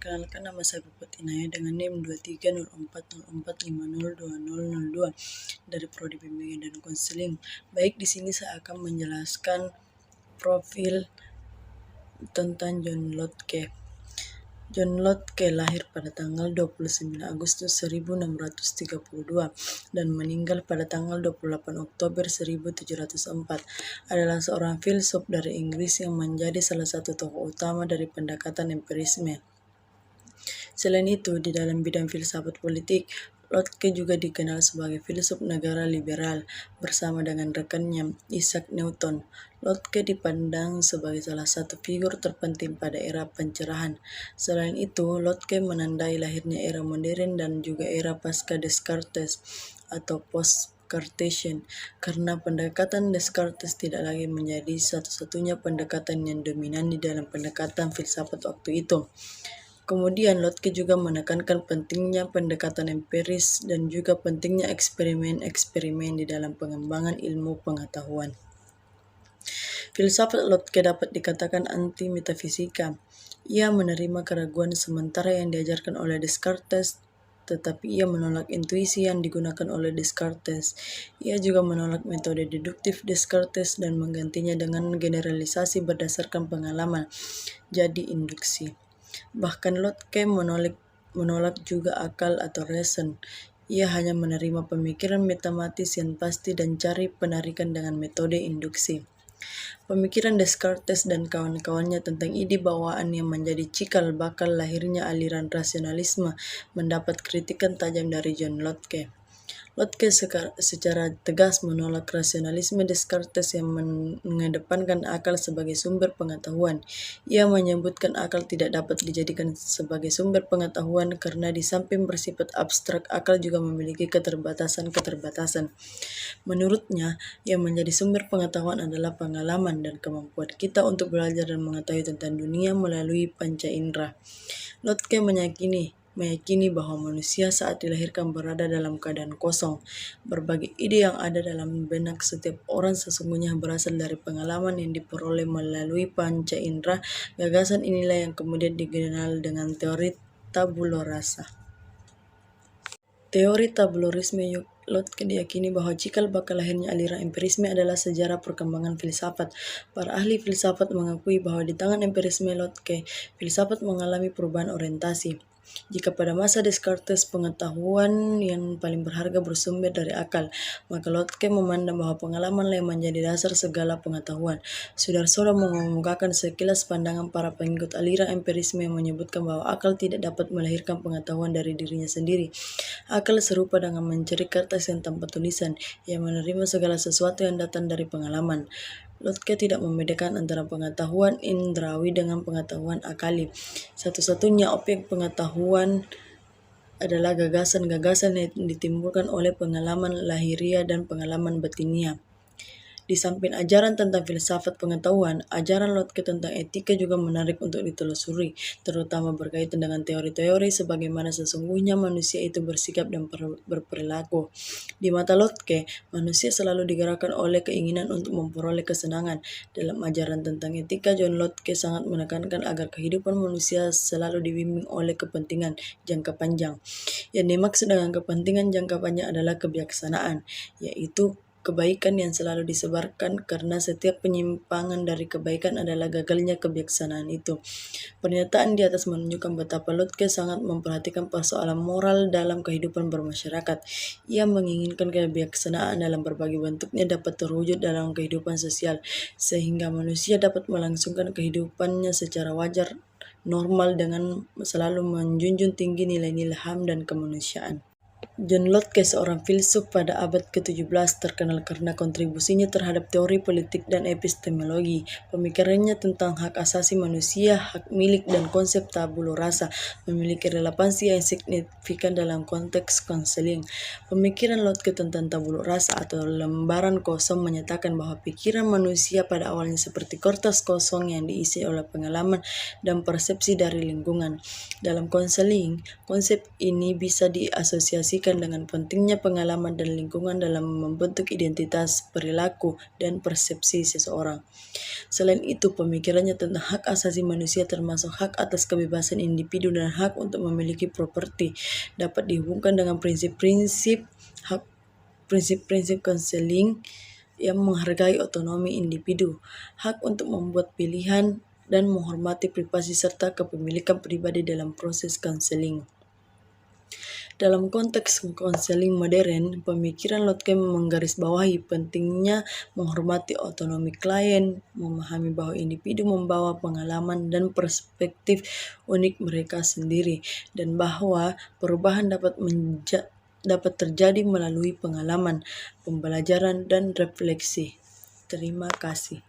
Perkenalkan, nama saya Puput Inaya dengan NIM 230404502002 dari Prodi Bimbingan dan Konseling. Baik, di sini saya akan menjelaskan profil tentang John Lotke. John Lotke lahir pada tanggal 29 Agustus 1632 dan meninggal pada tanggal 28 Oktober 1704. Adalah seorang filsuf dari Inggris yang menjadi salah satu tokoh utama dari pendekatan empirisme. Selain itu, di dalam bidang filsafat politik, Lotke juga dikenal sebagai filsuf negara liberal bersama dengan rekannya Isaac Newton. Lotke dipandang sebagai salah satu figur terpenting pada era pencerahan. Selain itu, Lotke menandai lahirnya era modern dan juga era pasca Descartes atau post-Cartesian, karena pendekatan Descartes tidak lagi menjadi satu-satunya pendekatan yang dominan di dalam pendekatan filsafat waktu itu. Kemudian Lotke juga menekankan pentingnya pendekatan empiris dan juga pentingnya eksperimen-eksperimen di dalam pengembangan ilmu pengetahuan. Filsafat Lotke dapat dikatakan anti-metafisika. Ia menerima keraguan sementara yang diajarkan oleh Descartes, tetapi ia menolak intuisi yang digunakan oleh Descartes. Ia juga menolak metode deduktif Descartes dan menggantinya dengan generalisasi berdasarkan pengalaman, jadi induksi. Bahkan Lotke menolak juga akal atau reason. Ia hanya menerima pemikiran matematis yang pasti dan cari penarikan dengan metode induksi. Pemikiran Descartes dan kawan-kawannya tentang ide bawaan yang menjadi cikal bakal lahirnya aliran rasionalisme mendapat kritikan tajam dari John Lotke. Lotke secara tegas menolak rasionalisme Descartes yang mengedepankan akal sebagai sumber pengetahuan. Ia menyebutkan akal tidak dapat dijadikan sebagai sumber pengetahuan karena di samping bersifat abstrak, akal juga memiliki keterbatasan-keterbatasan. Menurutnya, yang menjadi sumber pengetahuan adalah pengalaman dan kemampuan kita untuk belajar dan mengetahui tentang dunia melalui panca indera. Lotke meyakini bahwa manusia saat dilahirkan berada dalam keadaan kosong. Berbagai ide yang ada dalam benak setiap orang sesungguhnya berasal dari pengalaman yang diperoleh melalui panca indera. Gagasan inilah yang kemudian dikenal dengan teori tabula rasa. Teori tabulorisme Lotke diyakini bahwa cikal bakal lahirnya aliran empirisme adalah sejarah perkembangan filsafat. Para ahli filsafat mengakui bahwa di tangan empirisme Lotke, filsafat mengalami perubahan orientasi. Jika pada masa Descartes pengetahuan yang paling berharga bersumber dari akal, maka Lotke memandang bahwa pengalaman yang menjadi dasar segala pengetahuan. Sudarsono mengemukakan sekilas pandangan para pengikut aliran empirisme yang menyebutkan bahwa akal tidak dapat melahirkan pengetahuan dari dirinya sendiri. Akal serupa dengan mencari kertas yang tanpa tulisan, yang menerima segala sesuatu yang datang dari pengalaman. Lotke tidak membedakan antara pengetahuan indrawi dengan pengetahuan akali. Satu-satunya objek pengetahuan adalah gagasan-gagasan yang ditimbulkan oleh pengalaman lahiria dan pengalaman batinia. Di samping ajaran tentang filsafat pengetahuan, ajaran Lotke tentang etika juga menarik untuk ditelusuri, terutama berkaitan dengan teori-teori sebagaimana sesungguhnya manusia itu bersikap dan berperilaku. Di mata Lotke, manusia selalu digerakkan oleh keinginan untuk memperoleh kesenangan. Dalam ajaran tentang etika, John Lotke sangat menekankan agar kehidupan manusia selalu dibimbing oleh kepentingan jangka panjang. Yang dimaksud dengan kepentingan jangka panjang adalah kebijaksanaan, yaitu kebaikan yang selalu disebarkan, karena setiap penyimpangan dari kebaikan adalah gagalnya kebijaksanaan itu. Pernyataan di atas menunjukkan betapa Lotke sangat memperhatikan persoalan moral dalam kehidupan bermasyarakat. Ia menginginkan kebijaksanaan dalam berbagai bentuknya dapat terwujud dalam kehidupan sosial, sehingga manusia dapat melangsungkan kehidupannya secara wajar, normal, dengan selalu menjunjung tinggi nilai-nilai HAM dan kemanusiaan. John Lotke, seorang filsuf pada abad ke-17, terkenal karena kontribusinya terhadap teori politik dan epistemologi. Pemikirannya tentang hak asasi manusia, hak milik, dan konsep tabula rasa memiliki relevansi yang signifikan dalam konteks konseling. Pemikiran Lotke tentang tabula rasa atau lembaran kosong menyatakan bahwa pikiran manusia pada awalnya seperti kertas kosong yang diisi oleh pengalaman dan persepsi dari lingkungan. Dalam konseling, konsep ini bisa diasosiasikan dikaitkan dengan pentingnya pengalaman dan lingkungan dalam membentuk identitas, perilaku, dan persepsi seseorang. Selain itu, pemikirannya tentang hak asasi manusia termasuk hak atas kebebasan individu dan hak untuk memiliki properti dapat dihubungkan dengan prinsip-prinsip konseling yang menghargai otonomi individu, hak untuk membuat pilihan, dan menghormati privasi serta kepemilikan pribadi dalam proses konseling. Dalam konteks konseling modern, pemikiran Lotke menggarisbawahi pentingnya menghormati otonomi klien, memahami bahwa individu membawa pengalaman dan perspektif unik mereka sendiri, dan bahwa perubahan dapat terjadi melalui pengalaman, pembelajaran, dan refleksi. Terima kasih.